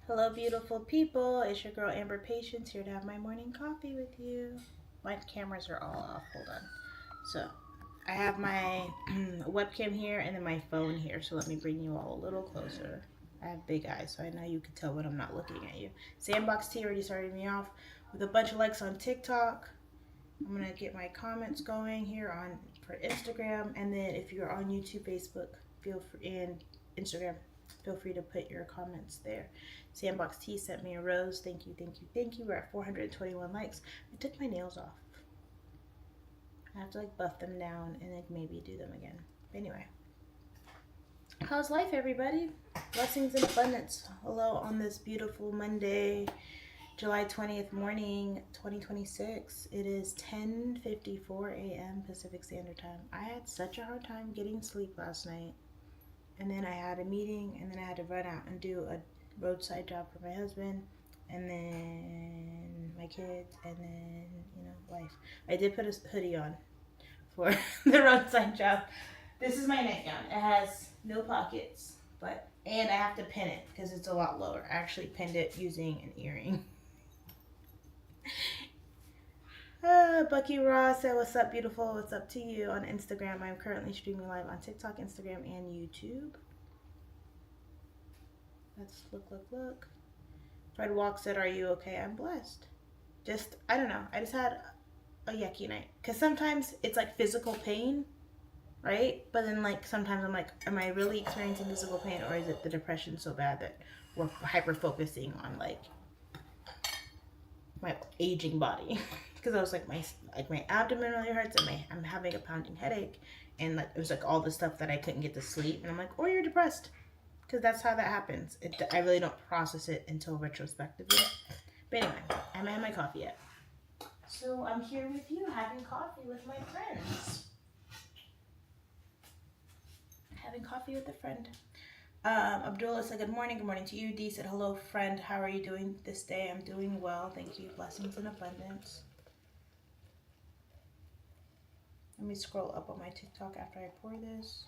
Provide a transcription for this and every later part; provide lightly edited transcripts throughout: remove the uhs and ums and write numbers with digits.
Hello, beautiful people. It's your girl Amber Patience here to have my morning coffee with you. My cameras are all off. Hold on. So, I have my webcam here and then my phone here. So, let me bring you all a little closer. I have big eyes, so I know you can tell when I'm not looking at you. Sandbox T already started me off with a bunch of likes on TikTok. I'm gonna get my comments going here on for Instagram, and then if you're on YouTube, Facebook, feel free, and Instagram, feel free to put your comments there. Sandbox T sent me a rose. Thank you, thank you, thank you. We're at 421 likes. I took my nails off. I have to like buff them down and like maybe do them again. But anyway, how's life, everybody? Blessings and abundance. Hello on this beautiful Monday, July 20th morning, 2026. It is 10:54 a.m. Pacific Standard Time. I had such a hard time getting sleep last night. And then I had a meeting, and then I had to run out and do a roadside job for my husband, and then my kids, and then, life. I did put a hoodie on for the roadside job. This is my nightgown. It has no pockets, and I have to pin it because it's a lot lower. I actually pinned it using an earring. Bucky Ross said, "What's up, beautiful? What's up to you?" On Instagram. I'm currently streaming live on TikTok, Instagram, and YouTube. Let's look. Fred Walk said, "Are you okay?" I'm blessed. I don't know. I just had a yucky night. Because sometimes it's like physical pain, right? But then, like, sometimes I'm like, am I really experiencing physical pain, or is it the depression so bad that we're hyper focusing on, like, my aging body? Because I was like, my abdomen really hurts, and I'm having a pounding headache, and like it was like all the stuff that I couldn't get to sleep, and I'm like, or you're depressed, because that's how that happens. I really don't process it until retrospectively. But anyway, I haven't had my coffee yet. So I'm here with you having coffee with my friends. Having coffee with a friend. Abdullah said, "Good morning. Good morning to you." Dee said, "Hello, friend. How are you doing this day?" I'm doing well. Thank you. Blessings and abundance. Let me scroll up on my TikTok after I pour this.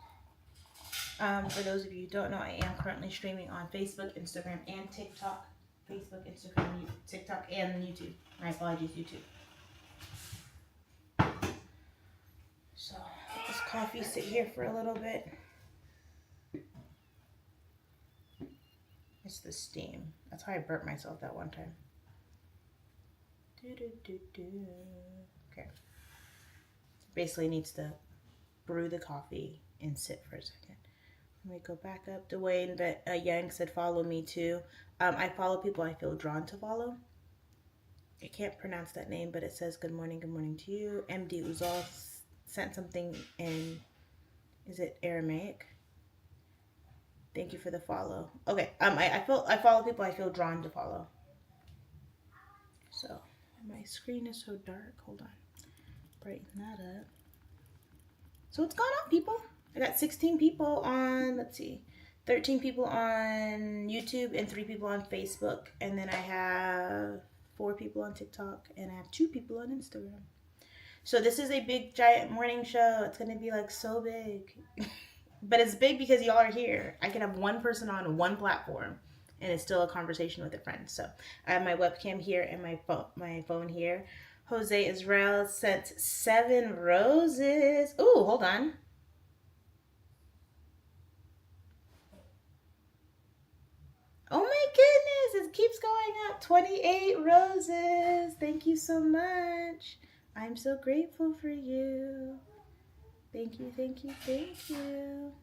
For those of you who don't know, I am currently streaming on Facebook, Instagram, and TikTok. Facebook, Instagram, TikTok, and YouTube. My apologies, YouTube. So let this coffee sit here for a little bit. It's the steam. That's how I burnt myself that one time. Okay. Basically needs to brew the coffee and sit for a second. Let me go back up. Dwayne Yang said, "Follow me too." I follow people I feel drawn to follow. I can't pronounce that name, but it says, "Good morning to you." MD Uzal sent something in, is it Aramaic? Thank you for the follow. Okay. I follow people I feel drawn to follow. So my screen is so dark. Hold on. Brighten that up. So what's going on, people? I got 16 people on, let's see, 13 people on YouTube and 3 people on Facebook. And then I have 4 people on TikTok and I have 2 people on Instagram. So this is a big, giant morning show. It's going to be like so big. But it's big because y'all are here. I can have one person on one platform and it's still a conversation with a friend. So I have my webcam here and my phone here. Jose Israel sent 7 roses. Ooh, hold on. Oh my goodness, it keeps going up. 28 roses. Thank you so much. I'm so grateful for you. Thank you, thank you, thank you.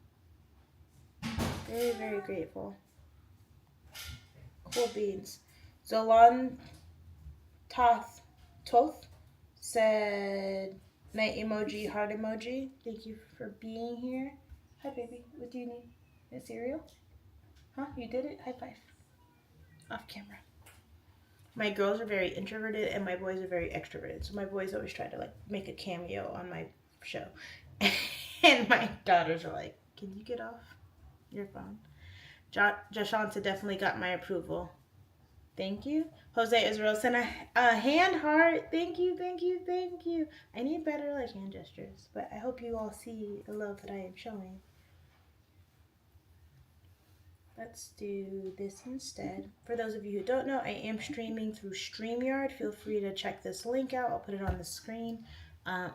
Very, very grateful. Cool beans. Zolan Toth said night emoji, heart emoji. Thank you for being here. Hi, baby. What do you need? A cereal? Huh? You did it? High five. Off camera. My girls are very introverted and my boys are very extroverted. So my boys always try to like make a cameo on my show. And my daughters are like, "Can you get off your phone?" Jashanta definitely got my approval. Thank you. Jose Israel sent a hand heart. Thank you, thank you, thank you. I need better like hand gestures, but I hope you all see the love that I am showing. let's do this instead. For those of you who don't know, I am streaming through StreamYard. Feel free to check this link out. I'll put it on the screen.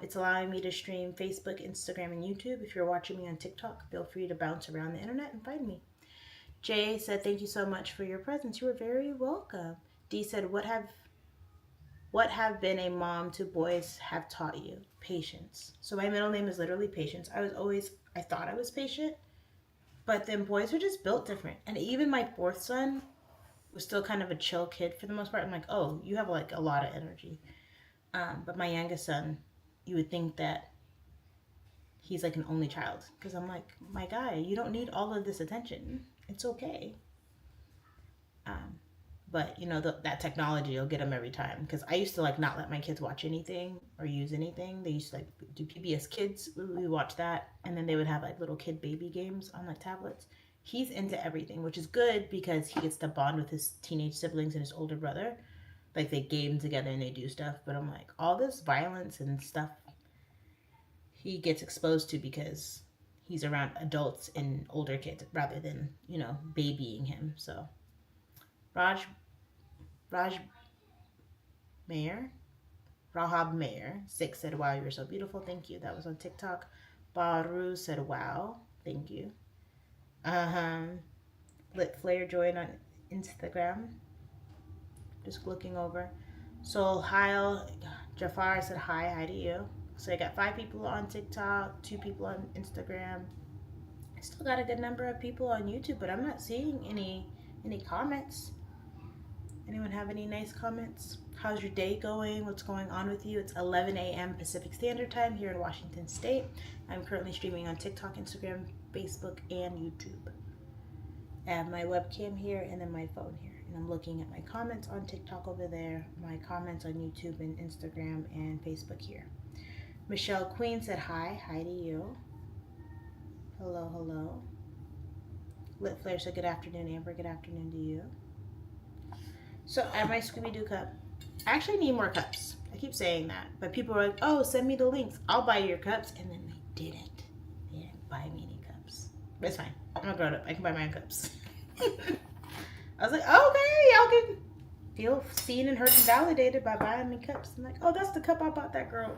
It's allowing me to stream Facebook, Instagram, and YouTube. If you're watching me on TikTok, feel free to bounce around the internet and find me. Jay said, thank you so much for your presence. You are very welcome. D said, what have been a mom to boys have taught you? Patience. So my middle name is literally Patience. I thought I was patient, but then boys are just built different. And even my fourth son was still kind of a chill kid for the most part. I'm like, oh, you have like a lot of energy. But my youngest son, you would think that he's like an only child. Because I'm like, my guy, you don't need all of this attention. It's okay. But you know, that technology will get them every time. Because I used to like not let my kids watch anything or use anything. They used to like do PBS Kids. We watch that, and then they would have like little kid baby games on like tablets. He's into everything, which is good because he gets to bond with his teenage siblings and his older brother. Like they game together and they do stuff. But I'm like, all this violence and stuff he gets exposed to because he's around adults and older kids rather than, you know, babying him. So Raj Mayer, Rahab Mayer 6 said, wow, you're so beautiful. Thank you. That was on TikTok. Baru said, wow. Thank you. Lit Flare joined on Instagram. Just looking over. So Heil Jafar said, hi to you. So I got 5 people on TikTok, 2 people on Instagram. I still got a good number of people on YouTube, but I'm not seeing any comments. Anyone have any nice comments? How's your day going? What's going on with you? It's 11 a.m. Pacific Standard Time here in Washington State. I'm currently streaming on TikTok, Instagram, Facebook, and YouTube. I have my webcam here and then my phone here. And I'm looking at my comments on TikTok over there, my comments on YouTube and Instagram and Facebook here. Michelle Queen said hi to you. Hello. Lit Flare said good afternoon, Amber. Good afternoon to you. So I have my Scooby-Doo cup. I actually need more cups. I keep saying that, but people are like, oh, send me the links. I'll buy your cups. And then they didn't. They didn't buy me any cups. But it's fine. I'm a grown up. I can buy my own cups. I was like, okay, y'all can feel seen and heard and validated by buying me cups. I'm like, oh, that's the cup I bought that girl.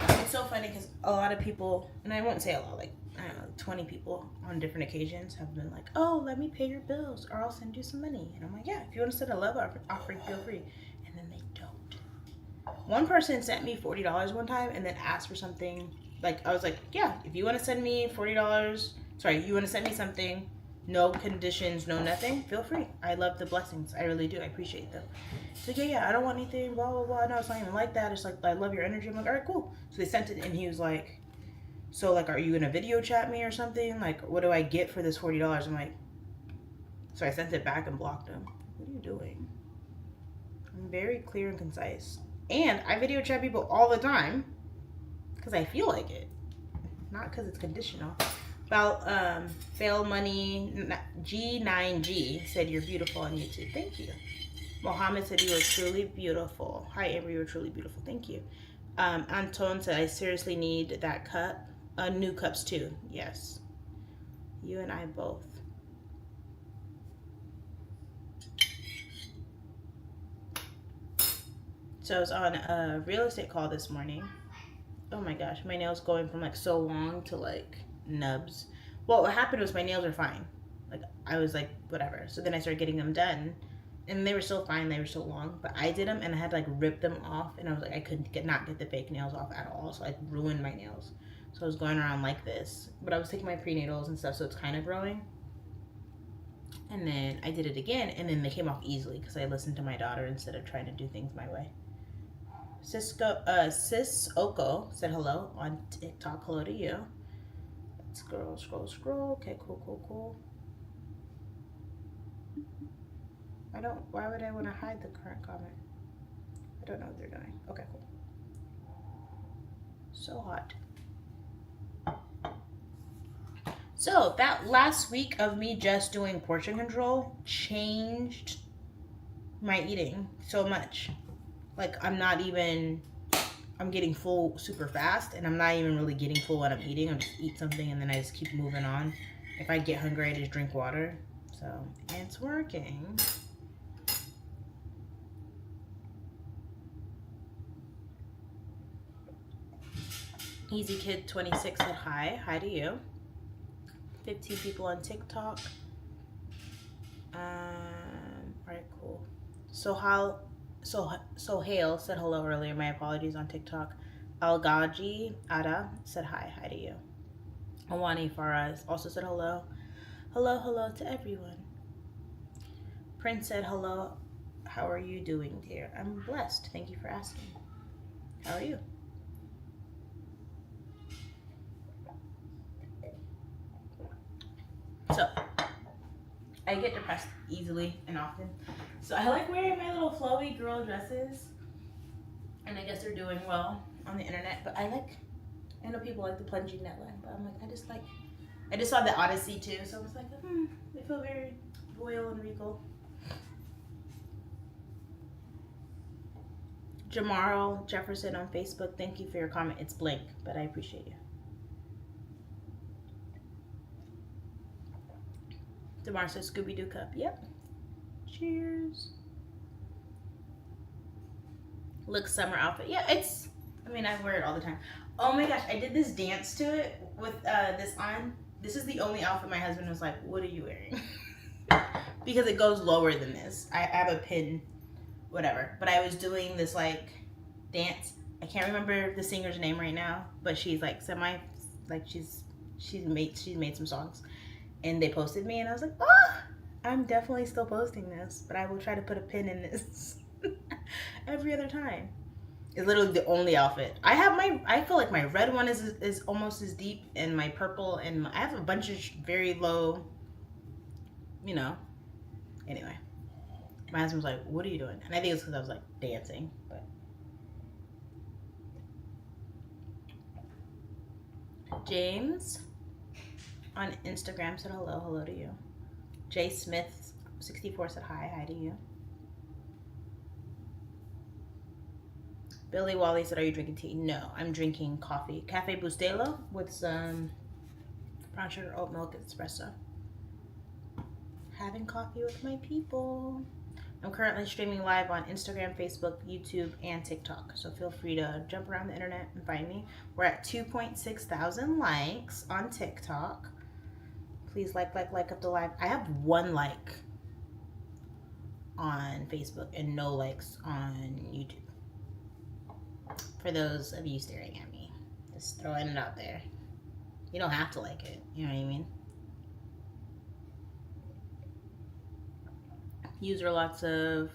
It's so funny because a lot of people, and I won't say a lot, like, I don't know, 20 people on different occasions have been like, oh, let me pay your bills or I'll send you some money. And I'm like, yeah, if you want to send a love offering, feel free. And then they don't. One person sent me $40 one time and then asked for something. Like, I was like, yeah, if you want to send me $40, you want to send me something, no conditions, no nothing, feel free. I love the blessings. I really do. I appreciate them. So yeah, I don't want anything, blah, blah, blah. No, it's not even like that. It's like, I love your energy. I'm like, all right, cool. So they sent it and he was like, so like, are you going to video chat me or something? Like, what do I get for this $40? I'm like, so I sent it back and blocked him. What are you doing? I'm very clear and concise. And I video chat people all the time because I feel like it. Not because it's conditional. About Fail Money G9G said you're beautiful on YouTube. Thank you. Mohammed said you are truly beautiful. Hi Amber, you are truly beautiful. Thank you. Anton said I seriously need that cup. New cups too. Yes. You and I both. So I was on a real estate call this morning. Oh my gosh, my nails going from like so long to like nubs. Well, what happened was my nails are fine. Like I was like whatever. So then I started getting them done, and they were still fine. They were still long, but I did them and I had to like rip them off, and I was like I couldn't not get the fake nails off at all. So I ruined my nails. So I was going around like this, but I was taking my prenatals and stuff, so it's kind of growing. And then I did it again, and then they came off easily because I listened to my daughter instead of trying to do things my way. Sis Oko said hello on TikTok. Hello to you. Let's scroll. Okay, cool. Why would I want to hide the current comment? I don't know what they're doing. Okay, cool. So hot. So that last week of me just doing portion control changed my eating so much. Like I'm getting full super fast, and I'm not even really getting full when I'm eating. I just eat something and then I just keep moving on. If I get hungry, I just drink water. So it's working. Easy Kid 26 said hi. Hi to you. 15 people on TikTok. Alright, cool. So Hale said hello earlier. My apologies on TikTok. Algaji Ada said hi. Hi to you. Awani Faraz also said hello. Hello to everyone. Prince said hello. How are you doing, dear? I'm blessed. Thank you for asking. How are you? So, I get depressed easily and often. So I like wearing my little flowy girl dresses. And I guess they're doing well on the internet. But I know people like the plunging neckline, but I'm like, I just saw the Odyssey too. So I was like, they feel very royal and regal. Jamarl Jefferson on Facebook, thank you for your comment. It's blank, but I appreciate you. Demar says Scooby-Doo cup. Yep. Cheers. Look, summer outfit. Yeah, I wear it all the time. Oh my gosh, I did this dance to it with this on. This is the only outfit my husband was like, what are you wearing? Because it goes lower than this. I have a pin, whatever. But I was doing this like dance. I can't remember the singer's name right now, but she's like she's made some songs. And they posted me, and I was like, I'm definitely still posting this, but I will try to put a pin in this every other time. It's literally the only outfit. I feel like my red one is almost as deep, and my purple, and I have a bunch of very low, Anyway, my husband was like, what are you doing? And I think it's because I was like dancing, but. James on Instagram said hello to you. Jay Smith 64 said hi to you. Billy Wally said, are you drinking tea? No, I'm drinking coffee. Cafe Bustelo with some brown sugar oat milk espresso. Having coffee with my people. I'm currently streaming live on Instagram, Facebook, YouTube, and TikTok. So feel free to jump around the internet and find me. We're at 2.6 thousand likes on TikTok. Please like up the live. I have 1 like on Facebook and no likes on YouTube. For those of you staring at me, just throwing it out there. You don't have to like it. You know what I mean? User lots of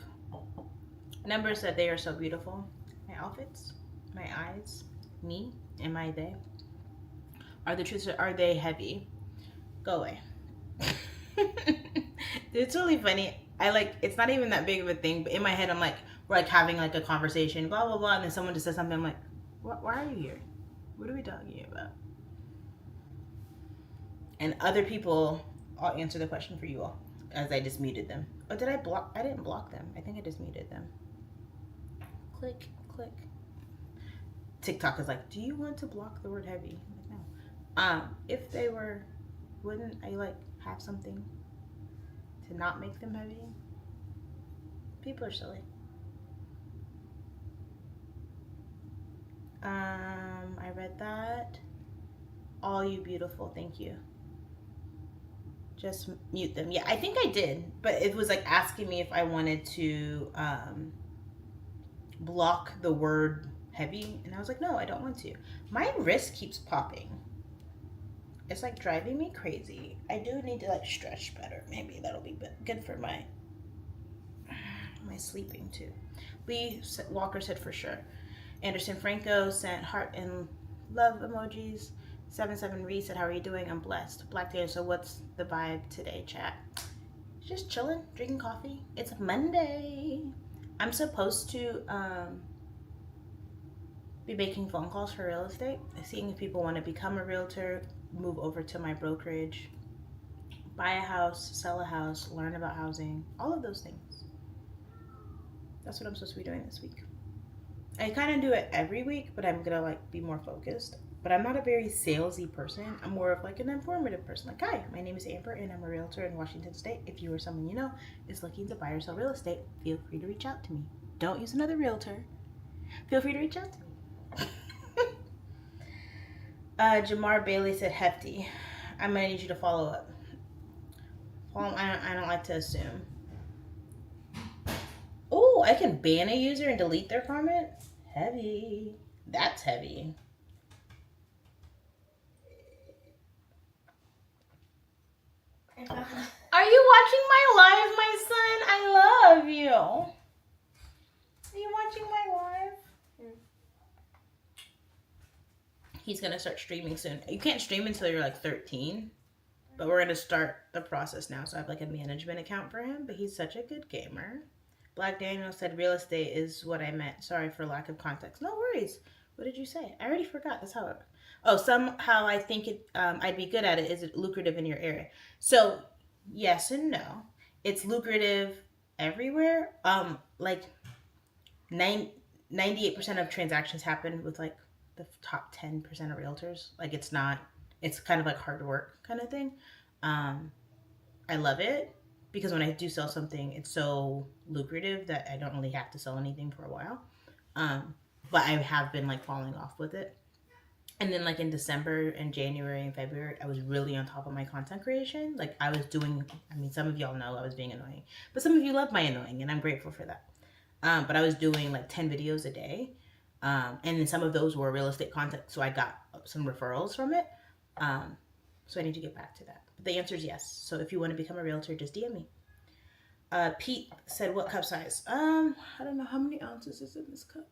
numbers said they are so beautiful. My outfits, my eyes, me, am I they? Are the truths, are they heavy? Go away. It's really funny. It's not even that big of a thing, but in my head I'm like, we're like having like a conversation, blah blah blah, and then someone just says something. I'm like, why are you here? What are we talking about? And other people, I'll answer the question for you all, as I just muted them. Oh, did I block? I didn't block them. I think I just muted them. Click. TikTok is like, do you want to block the word heavy? I'm like, no. If they were, wouldn't I like have something to not make them heavy? People are silly. I read that. All you beautiful, thank you. Just mute them. Yeah, I think I did, but it was like asking me if I wanted to block the word heavy, and I was like, no, I don't want to. My wrist keeps popping. It's like driving me crazy. I do need to like stretch better. Maybe that'll be good for my sleeping too. Lee Walker said for sure. Anderson Franco sent heart and love emojis. 77 Reed said, how are you doing? I'm blessed. Black Taylor, so what's the vibe today, chat? Just chilling, drinking coffee. It's Monday. I'm supposed to be making phone calls for real estate, seeing if people want to become a realtor, move over to my brokerage, buy a house, sell a house, learn about housing, all of those things. That's what I'm supposed to be doing this week. I kind of do it every week, but I'm gonna like be more focused. But I'm not a very salesy person. I'm more of like an informative person. Like, hi, my name is Amber, and I'm a realtor in Washington State. If you or someone you know is looking to buy or sell real estate, feel free to reach out to me. Don't use another realtor. Feel free to reach out to me. Jamar Bailey said hefty. I'm gonna need you to follow up. I don't like to assume. Oh, I can ban a user and delete their comment? Heavy. That's heavy. Are you watching my live, my son? I love you. Are you watching my live? He's gonna start streaming soon. You can't stream until you're like 13, but we're gonna start the process now. So I have like a management account for him, but he's such a good gamer. Black Daniel said real estate is what I meant. Sorry for lack of context. No worries. What did you say? I already forgot. That's how it. Oh, somehow I think it. I'd be good at it. Is it lucrative in your area? So yes and no. It's lucrative everywhere. Like 98% of transactions happen with like the top 10% of realtors. Like it's not. It's kind of like hard work kind of thing. I love it. Because when I do sell something, it's so lucrative that I don't really have to sell anything for a while. But I have been like falling off with it. And then like in December and January and February, I was really on top of my content creation. Like I was doing, I mean, some of y'all know I was being annoying, but some of you love my annoying and I'm grateful for that. But I was doing like 10 videos a day. And then some of those were real estate content. So I got some referrals from it. So I need to get back to that. But the answer is yes. So if you want to become a realtor, just DM me. Pete said, what cup size? I don't know. How many ounces is in this cup?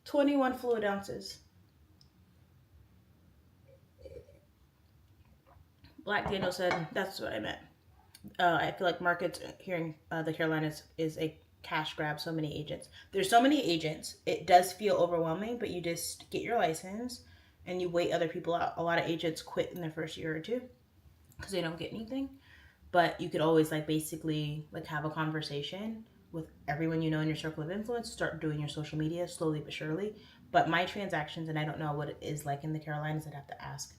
21 fluid ounces. Black Daniel said, that's what I meant. I feel like markets here in the Carolinas is a cash grab. So many agents. There's so many agents. It does feel overwhelming, but you just get your license and you wait other people out. A lot of agents quit in their first year or two because they don't get anything. But you could always like basically like have a conversation with everyone you know in your circle of influence, start doing your social media slowly but surely. But my transactions, and I don't know what it is like in the Carolinas, I'd have to ask.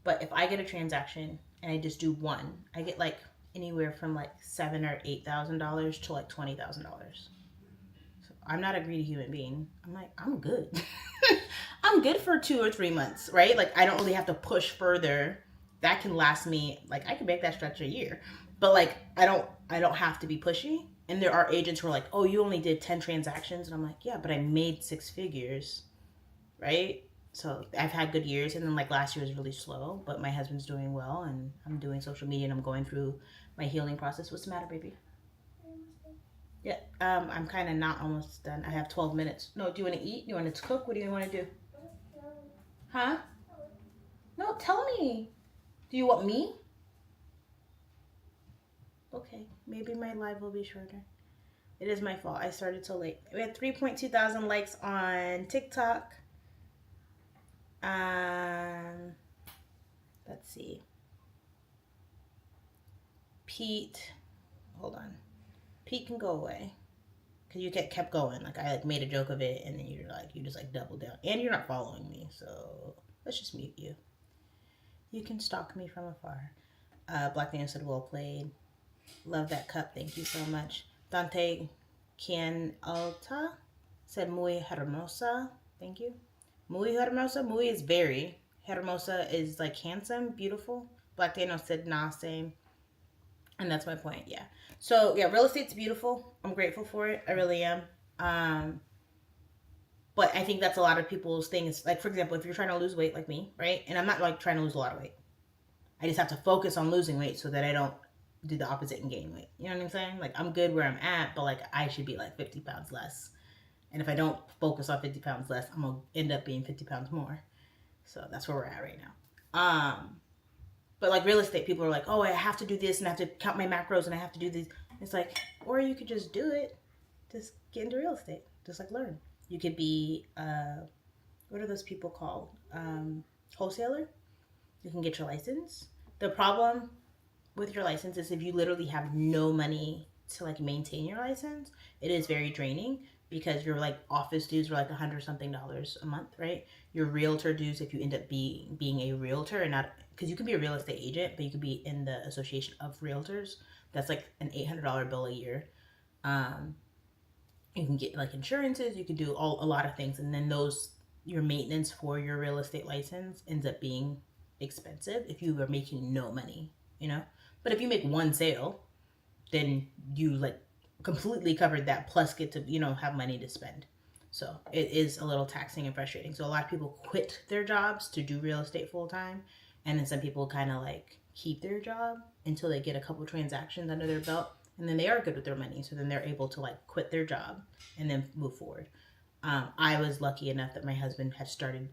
But if I get a transaction and I just do one, I get like anywhere from like $7,000 or $8,000 to like $20,000. So I'm not a greedy human being. I'm like, I'm good. I'm good for 2 or 3 months, right? Like I don't really have to push further. That can last me, like I can make that stretch a year, but like I don't have to be pushy. And there are agents who are like, oh, you only did 10 transactions. And I'm like, yeah, but I made 6 figures, right? So I've had good years. And then like last year was really slow, but my husband's doing well and I'm doing social media and I'm going through my healing process. What's the matter, baby? Yeah, I'm kind of not almost done. I have 12 minutes. No, do you want to eat? Do you want to cook? What do you want to do? Huh? No, tell me. Do you want me? Okay, maybe my live will be shorter. It is my fault. I started so late. We had 3.2 thousand likes on TikTok. Let's see. Pete, hold on. Pete can go away. Because you kept going. Like, I like made a joke of it, and then you just like double down. And you're not following me, so let's just mute you. You can stalk me from afar. Black Man said, well played. Love that cup. Thank you so much. Dante Quien Alta said, muy hermosa. Thank you. Muy hermosa. Muy is very. Hermosa is like handsome, beautiful. Black Daniel said, nah, same. And that's my point, yeah. So, yeah, real estate's beautiful. I'm grateful for it. I really am. But I think that's a lot of people's things. Like, for example, if you're trying to lose weight like me, right? And I'm not, like, trying to lose a lot of weight. I just have to focus on losing weight so that I don't do the opposite and gain weight. You know what I'm saying? Like, I'm good where I'm at, but, like, I should be, like, 50 pounds less. And if I don't focus on 50 pounds less, I'm going to end up being 50 pounds more. So that's where we're at right now. But, like, real estate, people are like, oh, I have to do this, and I have to count my macros, and I have to do these. It's like, or you could just do it. Just get into real estate. Just, like, learn. You could be, what are those people called? Wholesaler. You can get your license. The problem with your license is if you literally have no money to like maintain your license, it is very draining because your like office dues are like $100 something a month, right? Your realtor dues, if you end up being a realtor and not, because you can be a real estate agent, but you could be in the association of realtors. That's like an $800 bill a year. Um, you can get like insurances, you could do a lot of things, and then those your maintenance for your real estate license ends up being expensive if you are making no money, you know. But if you make one sale, then you like completely covered that plus get to, you know, have money to spend. So it is a little taxing and frustrating. So a lot of people quit their jobs to do real estate full time, and then some people kind of like keep their job until they get a couple transactions under their belt, and then they are good with their money. So then they're able to like quit their job and then move forward. I was lucky enough that my husband had started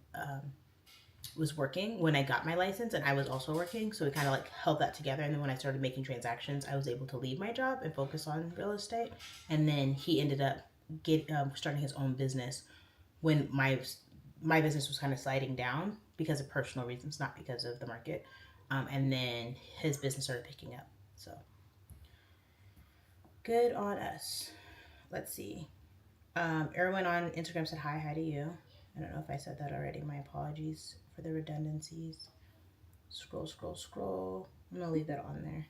was working when I got my license, and I was also working, so we kind of like held that together. And then when I started making transactions, I was able to leave my job and focus on real estate. And then he ended up starting his own business when my business was kind of sliding down because of personal reasons, not because of the market. And then his business started picking up. So good on us. Let's see. Erwin on Instagram said hi to you. I don't know if I said that already. My apologies for the redundancies. Scroll. I'm gonna leave that on there.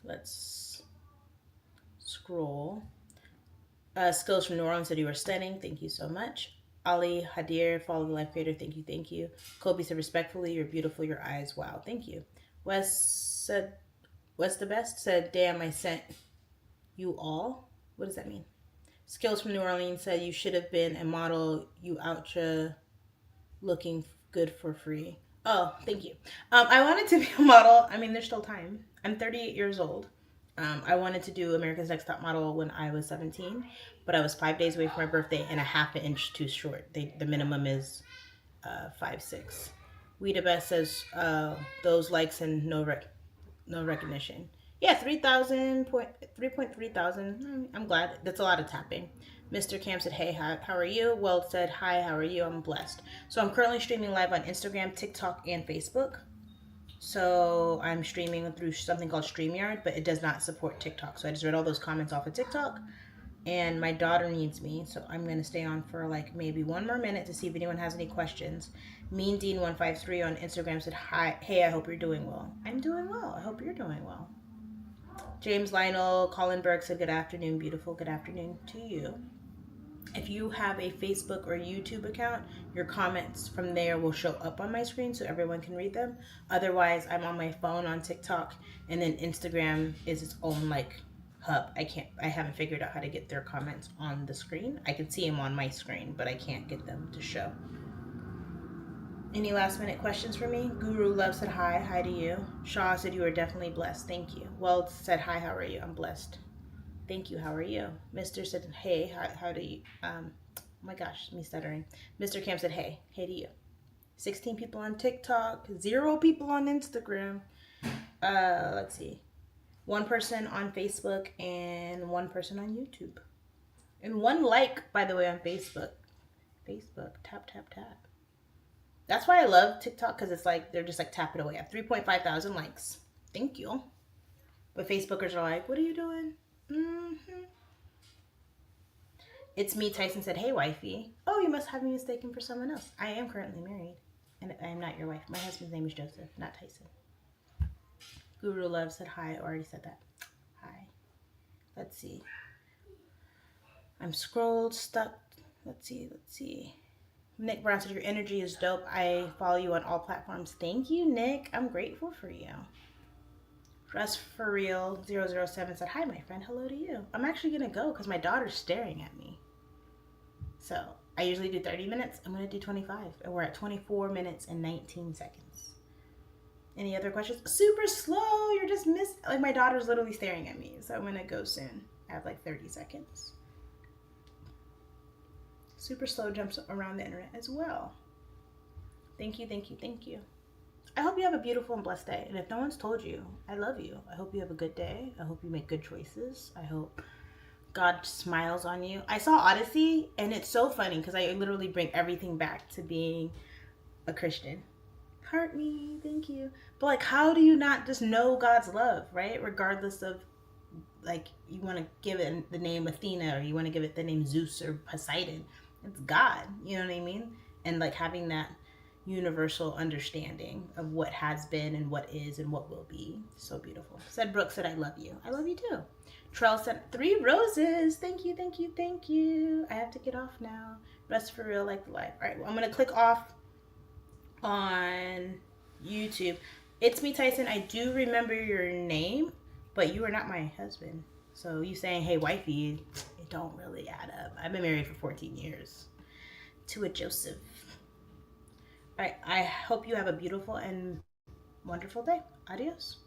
Let's scroll. Skills from New Orleans said you were stunning. Thank you so much. Ali Hadir, follow the life creator. Thank you. Kobe said respectfully, you're beautiful. Your eyes, wow. Thank you. Wes said, what's the best? Said, damn, I sent you all. What does that mean? Skills from New Orleans said you should have been a model. You outcha looking good for free. Oh, thank you. I wanted to be a model. I mean, there's still time. I'm 38 years old. I wanted to do America's Next Top Model when I was 17, but I was 5 days away from my birthday and a half an inch too short. The minimum is 5'6". We the best says those likes and no recognition. Yeah, 3.3 thousand. I'm glad. That's a lot of tapping. Mr. Cam said, hey, how are you? Well said, hi, how are you? I'm blessed. So I'm currently streaming live on Instagram, TikTok, and Facebook. So I'm streaming through something called StreamYard, but it does not support TikTok. So I just read all those comments off of TikTok. And my daughter needs me, so I'm going to stay on for like maybe one more minute to see if anyone has any questions. Mean Dean 153 on Instagram said, hi, hey, I hope you're doing well. I'm doing well. I hope you're doing well. James Lionel Collinberg said, good afternoon, beautiful. Good afternoon to you. If you have a Facebook or YouTube account, your comments from there will show up on my screen so everyone can read them. Otherwise, I'm on my phone on TikTok, and then Instagram is its own like hub. I haven't figured out how to get their comments on the screen. I can see them on my screen, but I can't get them to show. Any last minute questions for me? Guru Love said hi to you. Shaw said you are definitely blessed. Thank you. Well said hi, how are you? I'm blessed. Thank you, how are you? Mr. said hey, how do you, oh my gosh, me stuttering. Mr. Cam said hey to you. 16 people on TikTok, 0 people on Instagram. Let's see. 1 person on Facebook and 1 person on YouTube. And 1 like, by the way, on Facebook. Tap. That's why I love TikTok, because it's like, they're just like tap it away. I have 3.5 thousand likes. Thank you. But Facebookers are like, what are you doing? It's me, Tyson said, hey, wifey. Oh, you must have me mistaken for someone else. I am currently married, and I am not your wife. My husband's name is Joseph, not Tyson. Guru Love said hi. I already said that. Hi. Let's see. I'm stuck. Let's see. Nick Brown said, your energy is dope. I follow you on all platforms. Thank you, Nick. I'm grateful for you. Dress for Real 007 said, hi, my friend. Hello to you. I'm actually going to go because my daughter's staring at me. So I usually do 30 minutes. I'm going to do 25. And we're at 24 minutes and 19 seconds. Any other questions? Super slow. You're just like my daughter's literally staring at me. So I'm going to go soon. I have like 30 seconds. Super slow jumps around the internet as well. Thank you. I hope you have a beautiful and blessed day. And if no one's told you, I love you. I hope you have a good day. I hope you make good choices. I hope God smiles on you. I saw Odyssey, and it's so funny because I literally bring everything back to being a Christian. Heart me, thank you. But like, how do you not just know God's love, right? Regardless of like you want to give it the name Athena or you want to give it the name Zeus or Poseidon. It's God, you know what I mean? And like having that universal understanding of what has been and what is and what will be. So beautiful. Said Brooke said, I love you. I love you too. Trell sent 3 roses. Thank you, thank you, thank you. I have to get off now. Rest for real like the life. All right, well, I'm going to click off on YouTube. It's me, Tyson. I do remember your name, but you are not my husband. So you saying, hey, wifey, it don't really add up. I've been married for 14 years to a Joseph. All right, I hope you have a beautiful and wonderful day. Adios.